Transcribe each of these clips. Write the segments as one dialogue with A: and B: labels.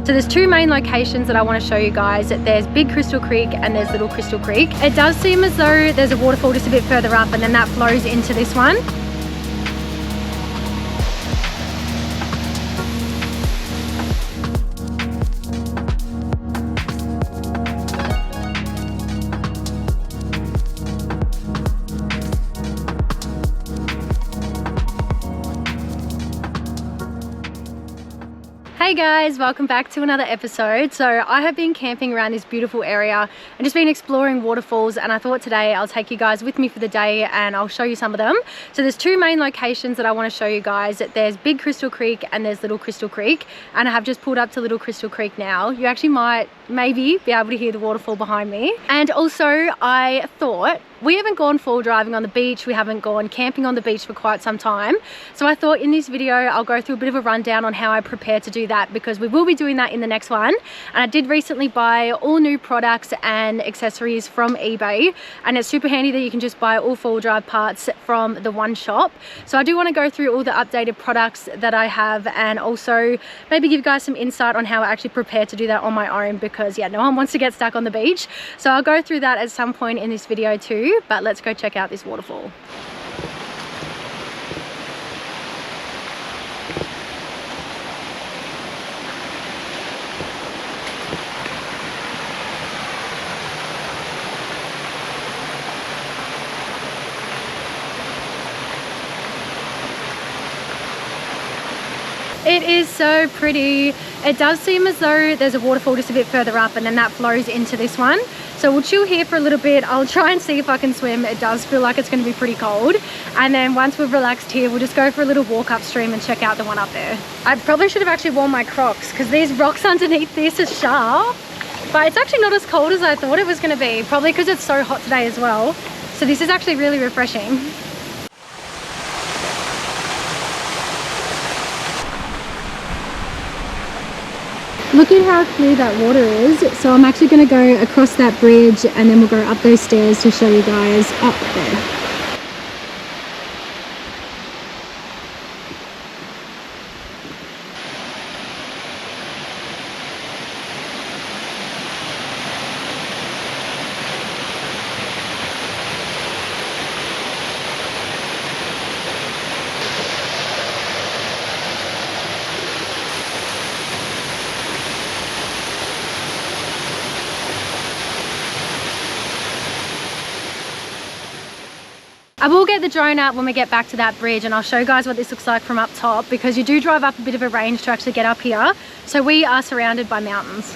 A: So there's two main locations that I want to show you guys. There's Big Crystal Creek and there's Little Crystal Creek. It does seem as though there's a waterfall just a bit further up and then that flows into this one. Hey guys, welcome back to another episode. So I have been camping around this beautiful area and just been exploring waterfalls, and I thought today I'll take you guys with me for the day and I'll show you some of them. So there's two main locations that I want to show you guys. There's Big Crystal Creek and there's Little Crystal Creek, and I have just pulled up to Little Crystal Creek now. You actually might maybe be able to hear the waterfall behind me. And also I thought, we haven't gone fall driving on the beach, we haven't gone camping on the beach for quite some time. So I thought in this video I'll go through a bit of a rundown on how I prepare to do that, because we will be doing that in the next one. And I did recently buy all new products and accessories from eBay, and it's super handy that you can just buy all fall drive parts from the one shop. So I do want to go through all the updated products that I have and also maybe give you guys some insight on how I actually prepare to do that on my own, because yeah, no one wants to get stuck on the beach. So I'll go through that at some point in this video too. But let's go check out this waterfall. It is so pretty. It does seem as though there's a waterfall just a bit further up and then that flows into this one. So we'll chill here for a little bit. I'll try and see if I can swim. It does feel like it's going to be pretty cold. And then once we've relaxed here, we'll just go for a little walk upstream and check out the one up there. I probably should have actually worn my Crocs because these rocks underneath this are sharp. But it's actually not as cold as I thought it was going to be. Probably because it's so hot today as well. So this is actually really refreshing. Look at how clear that water is. So I'm actually going to go across that bridge and then we'll go up those stairs to show you guys up there. I will get the drone out when we get back to that bridge and I'll show you guys what this looks like from up top, because you do drive up a bit of a range to actually get up here. So we are surrounded by mountains.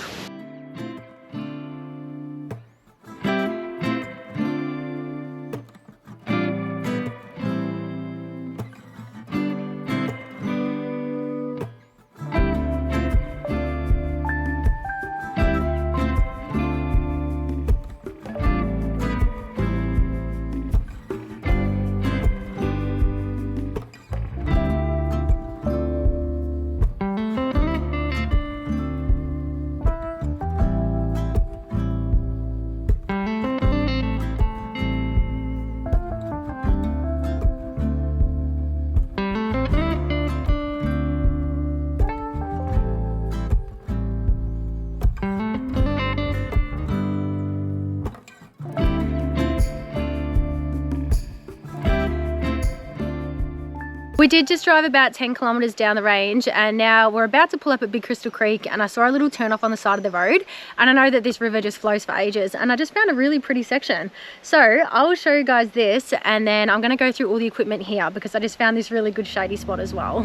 A: We did just drive about 10 kilometers down the range and now we're about to pull up at Big Crystal Creek, and I saw a little turn off on the side of the road, and I know that this river just flows for ages, and I just found a really pretty section. So I will show you guys this and then I'm going to go through all the equipment here because I just found this really good shady spot as well.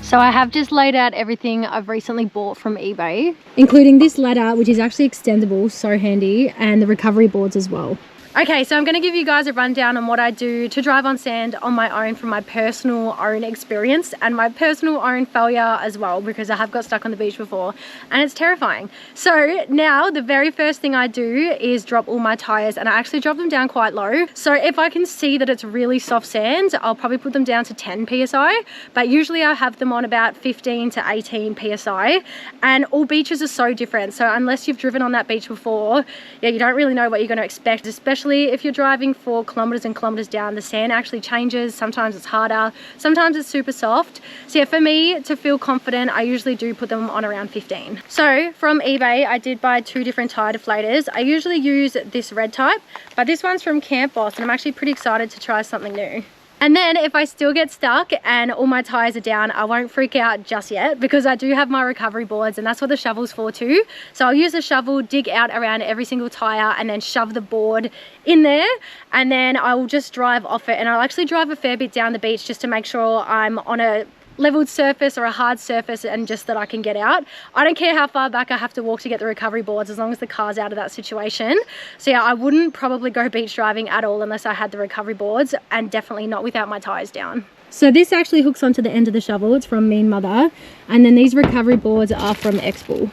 A: So I have just laid out everything I've recently bought from eBay, including this ladder, which is actually extendable, so handy, and the recovery boards as well. Okay, so I'm going to give you guys a rundown on what I do to drive on sand on my own from my personal own experience and my personal own failure as well, because I have got stuck on the beach before and it's terrifying. So now the very first thing I do is drop all my tires, and I actually drop them down quite low. So if I can see that it's really soft sand, I'll probably put them down to 10 psi, but usually I have them on about 15 to 18 psi. And all beaches are so different, so unless you've driven on that beach before, yeah, you don't really know what you're going to expect, especially if you're driving for kilometers and kilometers down. The sand actually changes. Sometimes it's harder, sometimes it's super soft. So yeah, for me to feel confident, I usually do put them on around 15. So from eBay, I did buy 2 different tire deflators. I usually use this red type, but this one's from CAMPBOSS, and I'm actually pretty excited to try something new. And then if I still get stuck and all my tires are down, I won't freak out just yet, because I do have my recovery boards, and that's what the shovel's for too. So I'll use the shovel, dig out around every single tire, and then shove the board in there, and then I will just drive off it. And I'll actually drive a fair bit down the beach just to make sure I'm on a leveled surface or a hard surface, and just that I can get out. I don't care how far back I have to walk to get the recovery boards, as long as the car's out of that situation. So yeah, I wouldn't probably go beach driving at all unless I had the recovery boards, and definitely not without my tires down. So this actually hooks onto the end of the shovel. It's from Mean Mother, and then these recovery boards are from Expel.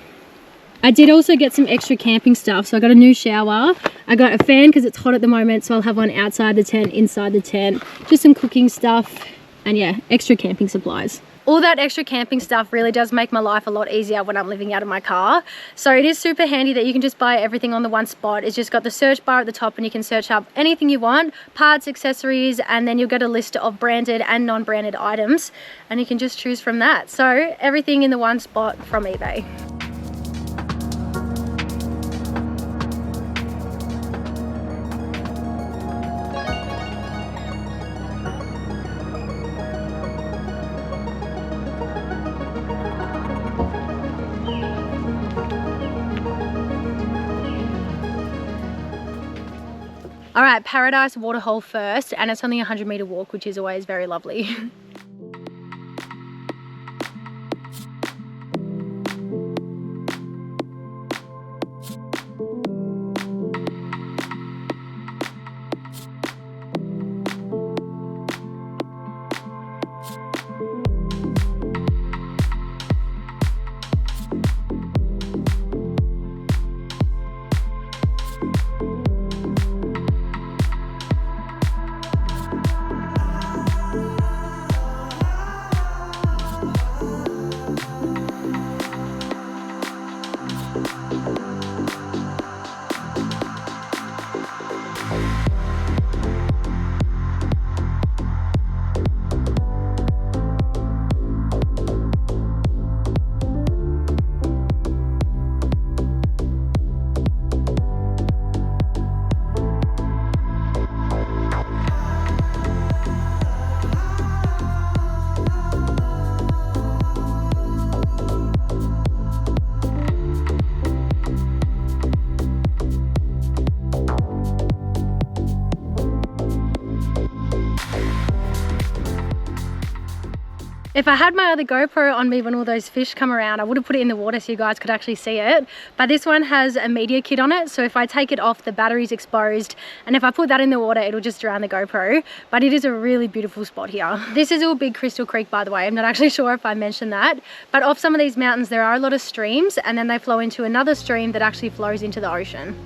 A: I did also get some extra camping stuff. So I got a new shower, I got a fan because it's hot at the moment, so I'll have one outside the tent, inside the tent, just some cooking stuff, and yeah, extra camping supplies. All that extra camping stuff really does make my life a lot easier when I'm living out of my car. So it is super handy that you can just buy everything on the one spot. It's just got the search bar at the top, and you can search up anything you want, parts, accessories, and then you'll get a list of branded and non-branded items, and you can just choose from that. So everything in the one spot from eBay. All right, Paradise waterhole first, and it's only a 100-meter walk, which is always very lovely. If I had my other GoPro on me when all those fish come around, I would have put it in the water so you guys could actually see it. But this one has a media kit on it, so if I take it off, the battery's exposed, and if I put that in the water, it'll just drown the GoPro. But it is a really beautiful spot here. This is all Big Crystal Creek, by the way. I'm not actually sure if I mentioned that. But off some of these mountains, there are a lot of streams, and then they flow into another stream that actually flows into the ocean.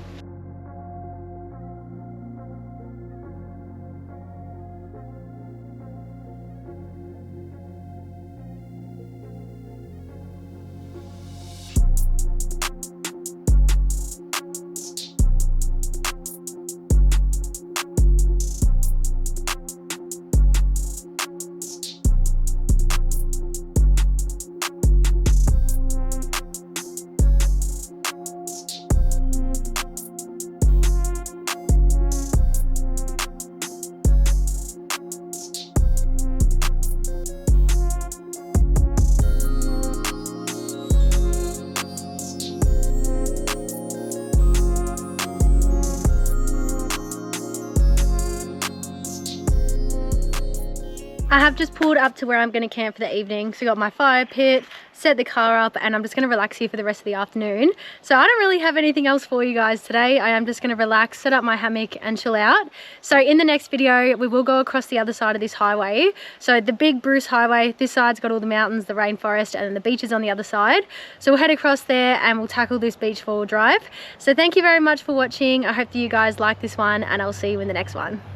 A: I have just pulled up to where I'm going to camp for the evening. So I got my fire pit, set the car up, and I'm just going to relax here for the rest of the afternoon. So I don't really have anything else for you guys today. I am just going to relax, set up my hammock and chill out. So in the next video we will go across the other side of this highway. So the big Bruce highway, this side's got all the mountains, the rainforest, and then the beach is on the other side. So we'll head across there and we'll tackle this beach 4-wheel drive. So thank you very much for watching. I hope that you guys like this one, and I'll see you in the next one.